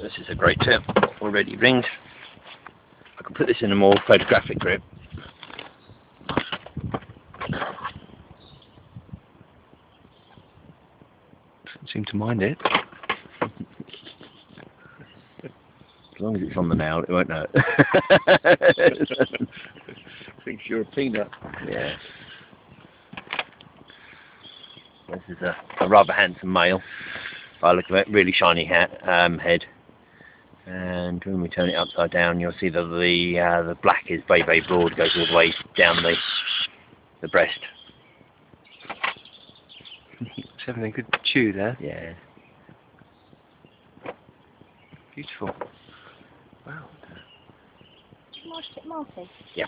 This is a great tip, already ringed. I can put this in a more photographic grip. Doesn't seem to mind it. As long as it's on the nail, it won't hurt. Thinks you're a peanut. Yeah. This is a rather handsome male. I look at it, really shiny head. And when we turn it upside down, you'll see that the black is very, very broad, goes all the way down the breast. It's having a good chew there. Yeah. Beautiful. Wow. Marsh it, Marty? Yeah.